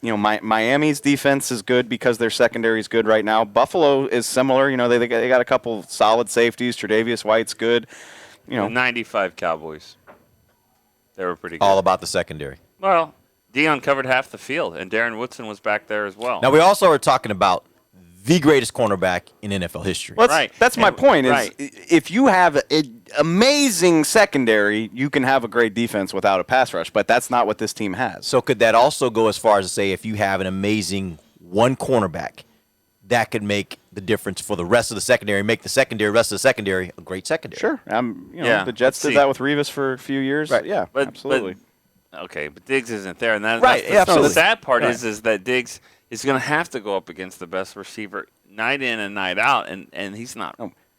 Miami's defense is good because their secondary is good right now. Buffalo is similar. They got a couple solid safeties. Tre'Davious White's good. 95 Cowboys. They were pretty good. All about the secondary. Well, Dion covered half the field, and Darren Woodson was back there as well. Now, we also are talking about the greatest cornerback in NFL history. Well, Right. That's my point. Is right. if you have an amazing secondary, you can have a great defense without a pass rush. But that's not what this team has. So could that also go as far as to say if you have an amazing one cornerback, that could make the difference for the rest of the secondary, make the rest of the secondary a great secondary? Sure. Yeah, the Jets did that with Revis for a few years. Right. Yeah, But- absolutely. But Diggs isn't there, and Right, that's yeah, absolutely. the sad part Right. is that Diggs is going to have to go up against the best receiver night in and night out, and he's not.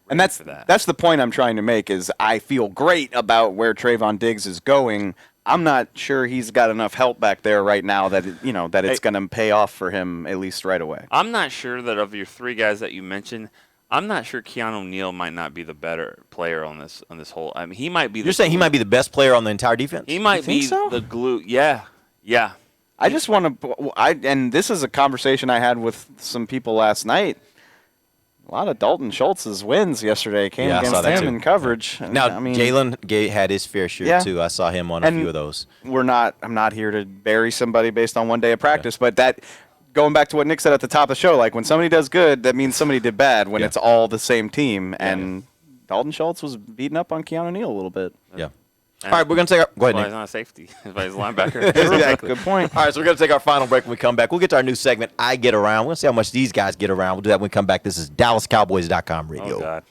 And that's for that. that's the point I'm trying to make. Is I feel great about where Trayvon Diggs is going. I'm not sure he's got enough help back there right now that it's going to pay off for him at least right away. I'm not sure that of your three guys that you mentioned, I'm not sure Keanu Neal might not be the better player on this whole. I mean, he might be. You're saying he might be the best player on the entire defense? He might think be so? the glue. Yeah. I just want to. And this is a conversation I had with some people last night. A lot of Dalton Schultz's wins yesterday came Yeah, I saw against that him too. in coverage. Now, Jalen had his fair share, too. I saw him on a few of those. I'm not here to bury somebody based on one day of practice, but that, going back to what Nick said at the top of the show, like when somebody does good, that means somebody did bad when it's all the same team. And Dalton Schultz was beating up on Keanu Neal a little bit. Yeah. All right, we're going to take our – go ahead, Well, Nick. he's not a safety. He's a linebacker. Exactly. Good point. All right, so we're going to take our final break. When we come back, we'll get to our new segment, I Get Around. We're going to see how much these guys get around. We'll do that when we come back. This is DallasCowboys.com radio. Oh, God.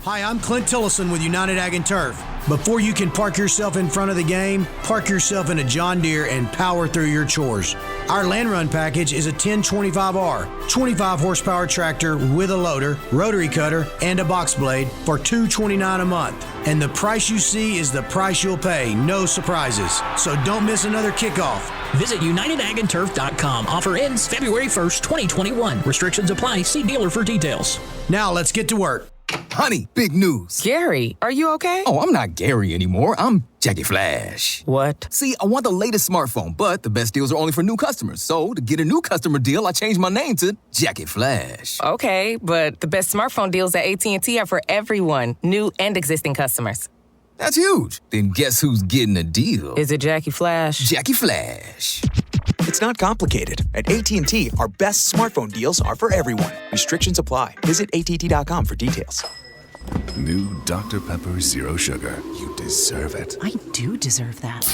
Hi, I'm Clint Tillison with United Ag and Turf. Before you can park yourself in front of the game, park yourself in a John Deere and power through your chores. Our Land Run package is a 1025R, 25 horsepower tractor with a loader, rotary cutter, and a box blade for $229 a month. And the price you see is the price you'll pay, no surprises. So don't miss another kickoff. Visit UnitedAgAndTurf.com. Offer ends February 1st, 2021. Restrictions apply. See dealer for details. Now let's get to work. Honey, big news. Gary, are you okay? Oh, I'm not Gary anymore. I'm Jackie Flash. What? See, I want the latest smartphone, but the best deals are only for new customers. So, to get a new customer deal, I changed my name to Jackie Flash. Okay, but the best smartphone deals at AT&T are for everyone, new and existing customers. That's huge. Then guess who's getting a deal? Is it Jackie Flash? Jackie Flash. It's not complicated. At AT&T, our best smartphone deals are for everyone. Restrictions apply. Visit att.com for details. New Dr. Pepper Zero Sugar. You deserve it. I do deserve that.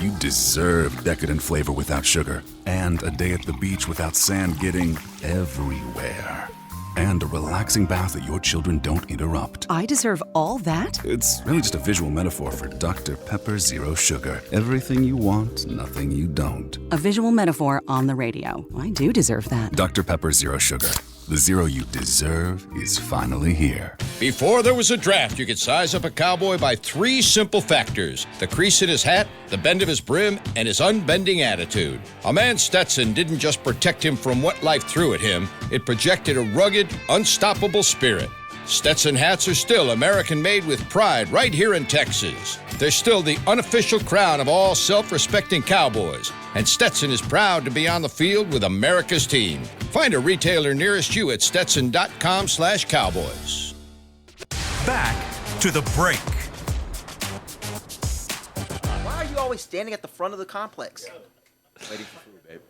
You deserve decadent flavor without sugar. And a day at the beach without sand getting everywhere. And a relaxing bath that your children don't interrupt. I deserve all that? It's really just a visual metaphor for Dr. Pepper Zero Sugar. Everything you want, nothing you don't. A visual metaphor on the radio. I do deserve that. Dr. Pepper Zero Sugar. The zero you deserve is finally here. Before there was a draft, you could size up a cowboy by three simple factors: the crease in his hat, the bend of his brim, and his unbending attitude. A man's Stetson didn't just protect him from what life threw at him, it projected a rugged, unstoppable spirit. Stetson hats are still American-made with pride right here in Texas. They're still the unofficial crown of all self-respecting cowboys, and Stetson is proud to be on the field with America's team. Find a retailer nearest you at stetson.com/cowboys. Back to the break. Why are you always standing at the front of the complex? Waiting for food, babe.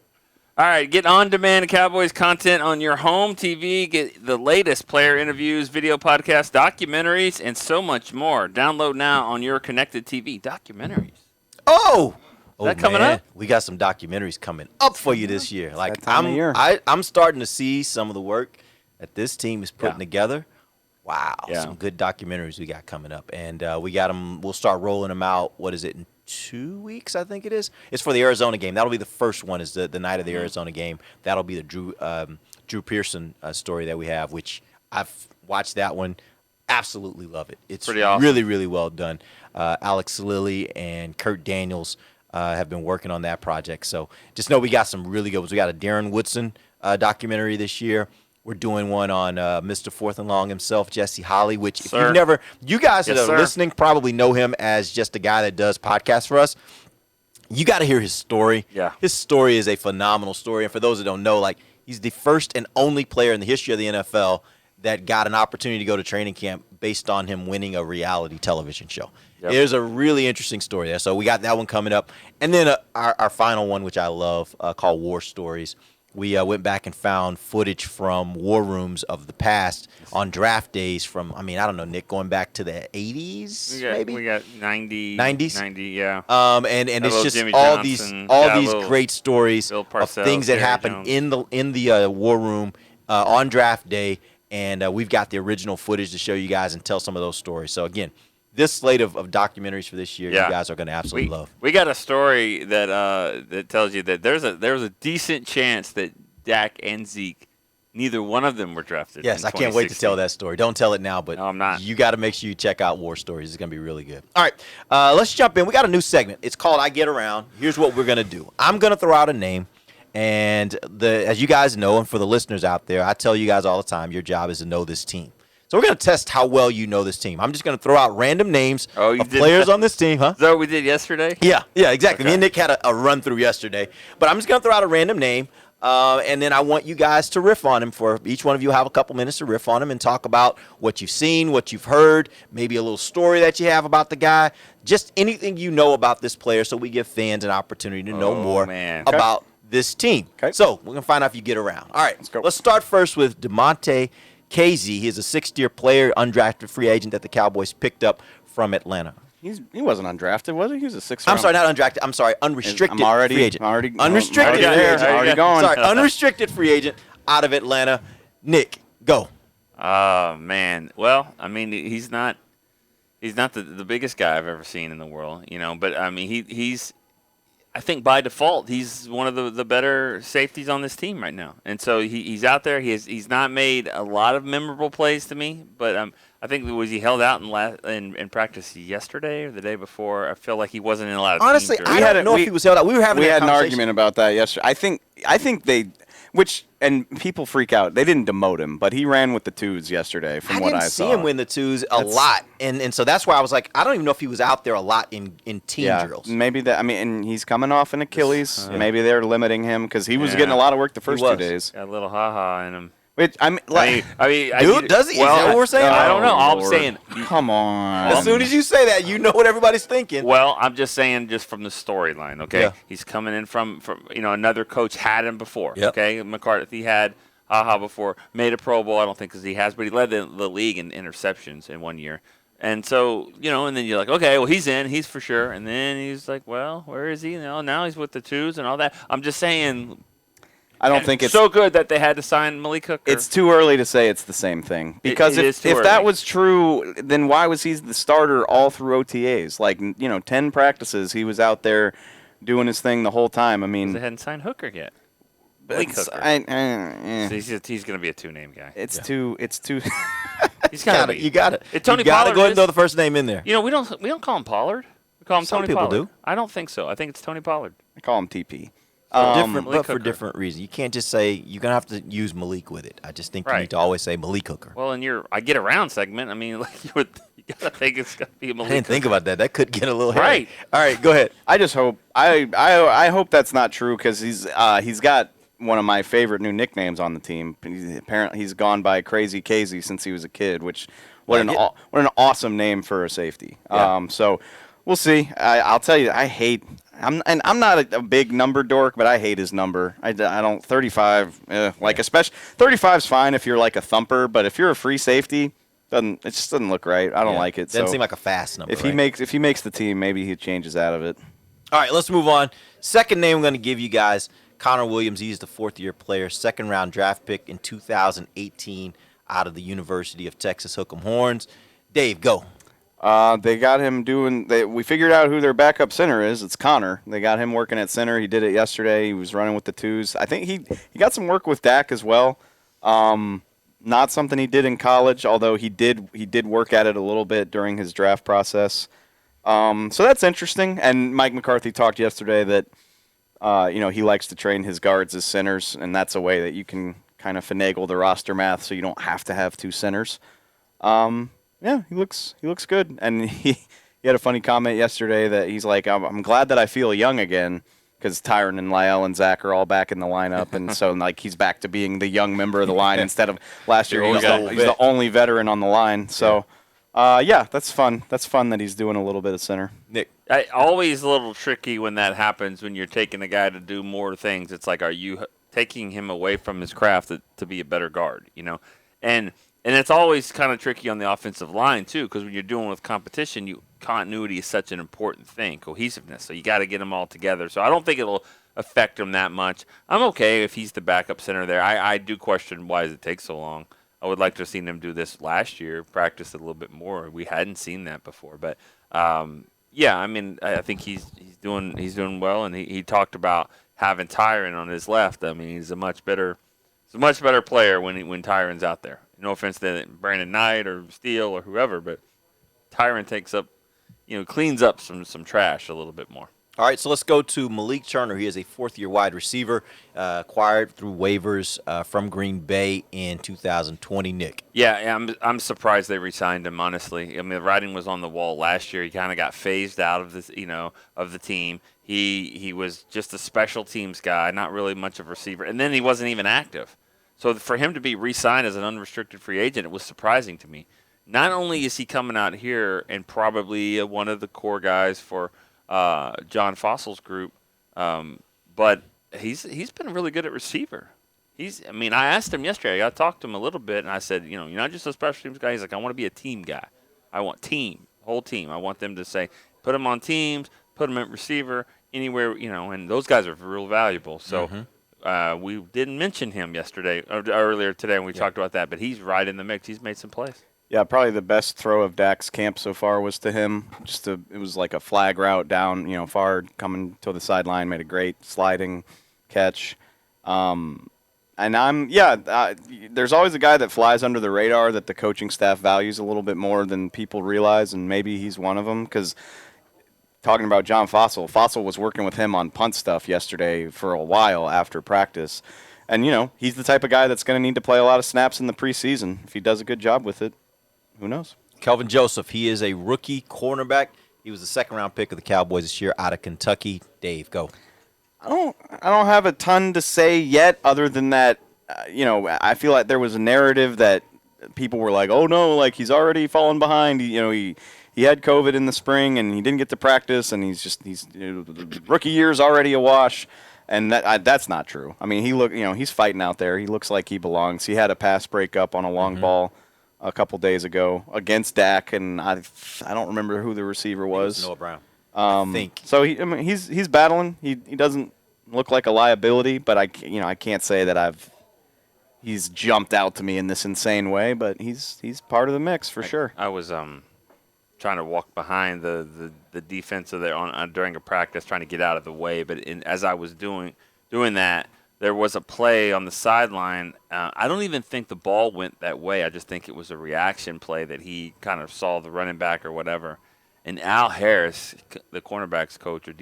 All right, get on-demand Cowboys content on your home TV. Get the latest player interviews, video podcasts, documentaries, and so much more. Download now on your connected TV. Documentaries. Oh! Is that coming up? We got some documentaries coming up for you this year. Like time of year. I'm starting to see some of the work that this team is putting together. Wow, Yeah. some good documentaries we got coming up, and we got them. We'll start rolling them out. What is it? In 2 weeks, I think it is. It's for the Arizona game. That'll be the first one. Is the night of the Arizona game. That'll be the Drew Pearson story that we have, which I've watched that one. Absolutely love it. It's pretty awesome. Really, really well done. Alex Lilly and Kurt Daniels have been working on that project. So just know we got some really good ones. We got a Darren Woodson documentary this year. We're doing one on Mr. Fourth and Long himself, Jesse Holley, which if you've never, you guys that are listening probably know him as just a guy that does podcasts for us. You got to hear his story. Yeah. His story is a phenomenal story. And for those that don't know, like, he's the first and only player in the history of the NFL that got an opportunity to go to training camp based on him winning a reality television show. Yep. There's a really interesting story there. So we got that one coming up. And then our final one, which I love, called War Stories. We went back and found footage from war rooms of the past on draft days from, I don't know, Nick, going back to the 80s, maybe? We got 90. 90s? 90, yeah. And it's just Jimmy all Johnson, these great stories Bill of Parcells, things that Jerry happened Jones. in the war room on draft day. And we've got the original footage to show you guys and tell some of those stories. So, again, this slate of documentaries for this year, you guys are going to absolutely love. We got a story that tells you that there was a decent chance that Dak and Zeke, neither one of them were drafted. Yes, in I can't wait to tell that story. Don't tell it now, but no, I'm not. You got to make sure you check out War Stories. It's going to be really good. All right, let's jump in. We got a new segment. It's called I Get Around. Here's what we're going to do. I'm going to throw out a name. And as you guys know, and for the listeners out there, I tell you guys all the time, your job is to know this team. So we're going to test how well you know this team. I'm just going to throw out random names of players on this team, huh? Is that what we did yesterday? Yeah, exactly. Okay. Me and Nick had a run through yesterday. But I'm just going to throw out a random name, and then I want you guys to riff on him. For each one of you have a couple minutes to riff on him and talk about what you've seen, what you've heard, maybe a little story that you have about the guy, just anything you know about this player so we give fans an opportunity to know more about this team. Okay. So we're going to find out if you get around. All right, let's go. Let's start first with Demonte Casey. He is a sixth-year player, undrafted free agent that the Cowboys picked up from Atlanta. He wasn't undrafted, was he? He was a sixth. I'm sorry, not undrafted. I'm sorry, unrestricted free agent. Unrestricted free agent. Already going. Sorry, unrestricted free agent out of Atlanta. Nick, go. Oh, man. Well, he's not the biggest guy I've ever seen in the world, but he's I think by default he's one of the better safeties on this team right now, and so he's out there. He's not made a lot of memorable plays to me, but I think he held out in practice yesterday or the day before. I feel like he wasn't in a lot of honestly. team I don't know if he was held out. We had an argument about that yesterday. I think they. And people freak out. They didn't demote him, but he ran with the twos yesterday from what I saw. I didn't see him win the twos a lot. And so that's why I was like, I don't even know if he was out there a lot in team drills. Maybe that. And he's coming off an Achilles. Maybe they're limiting him because he was getting a lot of work the first 2 days. Got a little ha-ha in him. Dude, does he? Is that what we're saying? I don't know. All I'm saying. Come on. As soon as you say that, you know what everybody's thinking. Well, I'm just saying, just from the storyline, okay? Yeah. He's coming in from another coach had him before, Yep. okay? McCarthy had ha-ha before, made a Pro Bowl. I don't think because he has, but he led the league in interceptions in 1 year. And so, and then you're like, okay, well, he's in. He's for sure. And then he's like, well, where is he? Now he's with the twos and all that. I'm just saying. I don't think it's so good that they had to sign Malik Hooker. It's too early to say it's the same thing. Because if that was true, then why was he the starter all through OTAs? 10 practices, he was out there doing his thing the whole time. They hadn't signed Hooker yet. Malik Hooker. He's going to be a two-name guy. It's too. He's got to. You got it. Tony you got to Pollard go ahead and throw the first name in there. We don't call him Pollard. We call him Some Tony people Pollard. do. I don't think so. I think it's Tony Pollard. I call him TP. For different reasons. You can't just say you're gonna have to use Malik with it. I just think you need to always say Malik Hooker. Well, in your I get around segment, you gotta think it's gonna be Malik. I didn't think Hooker. about that. That could get a little hairy. Right. All right, go ahead. I just hope I hope that's not true because he's got one of my favorite new nicknames on the team. Apparently, he's gone by Crazy Casey since he was a kid. What an awesome name for a safety. Yeah. So we'll see. I'll tell you, I'm not a big number dork, but I hate his number. I don't 35. Especially 35 is fine if you're like a thumper, but if you're a free safety, it just doesn't look right. I don't like it. Doesn't seem like a fast number. If he makes the team, maybe he changes out of it. All right, let's move on. Second name I'm going to give you guys, Connor Williams. He's the fourth-year player, second-round draft pick in 2018 out of the University of Texas Hook'em Horns. Dave, go. They got him we figured out who their backup center is. It's Connor. They got him working at center. He did it yesterday. He was running with the twos. I think he got some work with Dak as well. Not something he did in college, although he did work at it a little bit during his draft process. So that's interesting. And Mike McCarthy talked yesterday that he likes to train his guards as centers, and that's a way that you can kind of finagle the roster math so you don't have to have two centers. Yeah, he looks good, and he had a funny comment yesterday that he's like, I'm glad that I feel young again because Tyron and Lyle and Zach are all back in the lineup, and so he's back to being the young member of the line instead of last year he was the only veteran on the line. So Yeah, that's fun. That's fun that he's doing a little bit of center. Nick. Always a little tricky when that happens, when you're taking a guy to do more things. It's like, are you taking him away from his craft to be a better guard, And it's always kind of tricky on the offensive line, too, because when you're dealing with competition, continuity is such an important thing, cohesiveness. So you got to get them all together. So I don't think it'll affect him that much. I'm okay if he's the backup center there. I do question why does it take so long. I would like to have seen him do this last year, practice it a little bit more. We hadn't seen that before. But, yeah, I mean, I think he's doing well, and he talked about having Tyron on his left. I mean, he's a much better player when Tyron's out there. No offense to Brandon Knight or Steele or whoever, but Tyron takes up, cleans up some trash a little bit more. All right, so let's go to Malik Turner. He is a fourth-year wide receiver, acquired through waivers from Green Bay in 2020. Nick. Yeah, I'm surprised they re-signed him. Honestly, I mean, the writing was on the wall last year. He kind of got phased out of this, of the team. He was just a special teams guy, not really much of a receiver, and then he wasn't even active. So for him to be re-signed as an unrestricted free agent, it was surprising to me. Not only is he coming out here and probably one of the core guys for John Fossil's group, but he's been really good at receiver. I asked him yesterday. I talked to him a little bit, and I said, you're not just a special teams guy. He's like, I want to be a team guy. I want whole team. I want them to say, put him on teams, put him at receiver, anywhere, and those guys are real valuable. So we didn't mention him yesterday or earlier today when we talked about that, but he's right in the mix. He's made some plays. Yeah, probably the best throw of Dak's camp so far was to him. It was like a flag route down, far coming to the sideline, made a great sliding catch. There's always a guy that flies under the radar that the coaching staff values a little bit more than people realize, and maybe he's one of them. Because talking about John Fossil was working with him on punt stuff yesterday for a while after practice. And, he's the type of guy that's going to need to play a lot of snaps in the preseason. If he does a good job with it, who knows? Kelvin Joseph, he is a rookie cornerback. He was the second-round pick of the Cowboys this year out of Kentucky. Dave, go. I don't have a ton to say yet other than that, I feel like there was a narrative that people were like, oh, no, like he's already fallen behind. He had COVID in the spring, and he didn't get to practice, and he's rookie year's already a wash. And that's not true. I mean, he's fighting out there. He looks like he belongs. He had a pass breakup on a long ball a couple days ago against Dak, and I don't remember who the receiver was. Noah Brown. I think. So he's battling. He doesn't look like a liability, but I can't say that he's jumped out to me in this insane way, but he's part of the mix for sure. I was trying to walk behind the defense there during a practice, trying to get out of the way, but as I was doing that, there was a play on the sideline. I don't even think the ball went that way. I just think it was a reaction play that he kind of saw the running back or whatever. And Al Harris, the cornerbacks coach or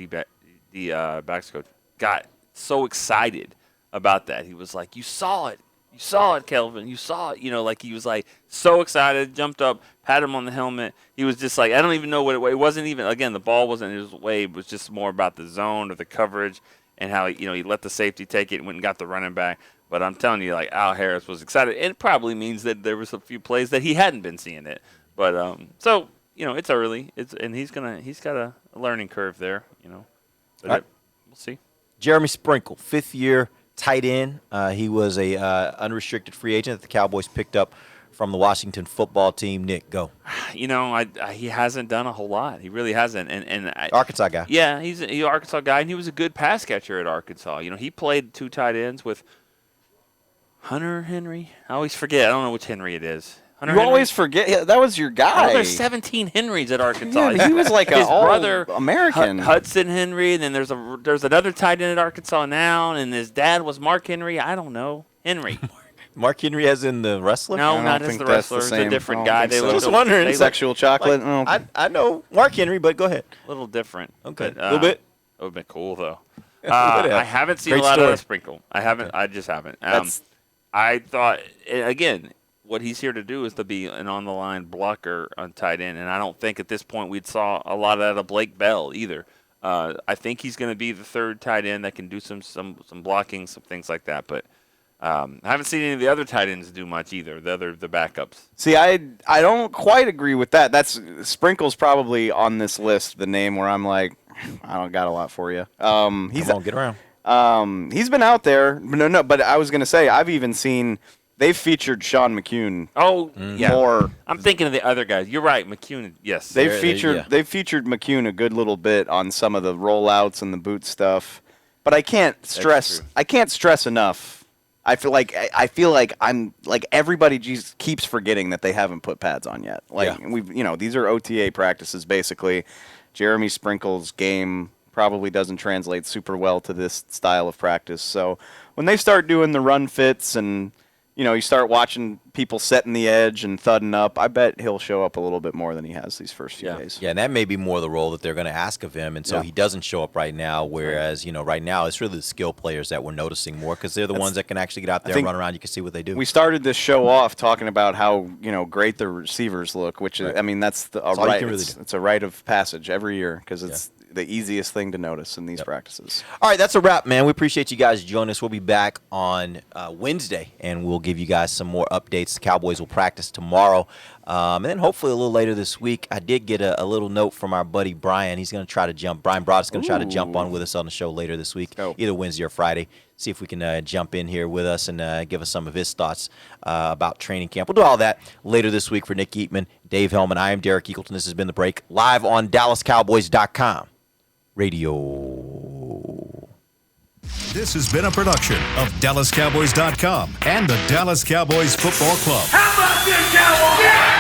backs coach, got so excited about that. He was like, "You saw it. You saw it, Kelvin. You saw it." Like he was like so excited, jumped up, pat him on the helmet. He was just like, I don't even know what it wasn't even, again, the ball wasn't his way. It was just more about the zone or the coverage. And how he let the safety take it and went and got the running back. But I'm telling you, like, Al Harris was excited. It probably means that there was a few plays that he hadn't been seeing it. But so it's early. And he's got a learning curve there. But we'll see. Jeremy Sprinkle, fifth-year tight end. He was a unrestricted free agent that the Cowboys picked up from the Washington football team. Nick, go. He hasn't done a whole lot. He really hasn't. Arkansas guy. Yeah, he's an Arkansas guy, and he was a good pass catcher at Arkansas. He played two tight ends with Hunter Henry. I always forget. I don't know which Henry it is. You always forget. Yeah, that was your guy. Oh, there's 17 Henrys at Arkansas. Yeah, he was like his brother, American. Hudson Henry, and then there's another tight end at Arkansas now, and his dad was Mark Henry. I don't know. Henry. Mark Henry as in the wrestler? No, not as the wrestler. It's a different guy. I was wondering. Sexual chocolate? I know Mark Henry, but go ahead. A little different. Okay. A little bit? It would have been cool, though. I haven't seen a lot of Sprinkle. I haven't. I just haven't. I thought, again, what he's here to do is to be an on-the-line blocker on tight end, and I don't think at this point we'd saw a lot of that of Blake Bell either. I think he's going to be the third tight end that can do some blocking, some things like that, but I haven't seen any of the other tight ends do much either. The backups. See, I don't quite agree with that. That's Sprinkle's probably on this list, the name where I'm like, I don't got a lot for you. Come on, get around. He's been out there. No, but I was gonna say I've even seen they've featured Sean McCune. Oh, yeah. More. I'm thinking of the other guys. You're right, McCune. Yes, They've featured McCune a good little bit on some of the rollouts and the boot stuff. But I can't stress enough. I feel like I'm like everybody just keeps forgetting that they haven't put pads on yet. Like these are OTA practices basically. Jeremy Sprinkle's game probably doesn't translate super well to this style of practice. So when they start doing the run fits and you start watching people setting the edge and thudding up, I bet he'll show up a little bit more than he has these first few days. Yeah, and that may be more the role that they're going to ask of him, and so he doesn't show up right now, whereas, right now it's really the skill players that we're noticing more because they're the ones that can actually get out there and run around. You can see what they do. We started this show off talking about how, great the receivers look, which is, that's a right. It's a rite of passage every year because it's the easiest thing to notice in these practices. All right, that's a wrap, man. We appreciate you guys joining us. We'll be back on Wednesday, and we'll give you guys some more updates. The Cowboys will practice tomorrow, and then hopefully a little later this week. I did get a little note from our buddy Brian. He's going to try to jump. Brian Broad is going to try to jump on with us on the show later this week, either Wednesday or Friday. See if we can jump in here with us and give us some of his thoughts about training camp. We'll do all that later this week. For Nick Eatman, Dave Hellman, I am Derek Eagleton. This has been The Break, live on DallasCowboys.com radio. This has been a production of DallasCowboys.com and the Dallas Cowboys Football Club. How about this, Cowboys? Yeah!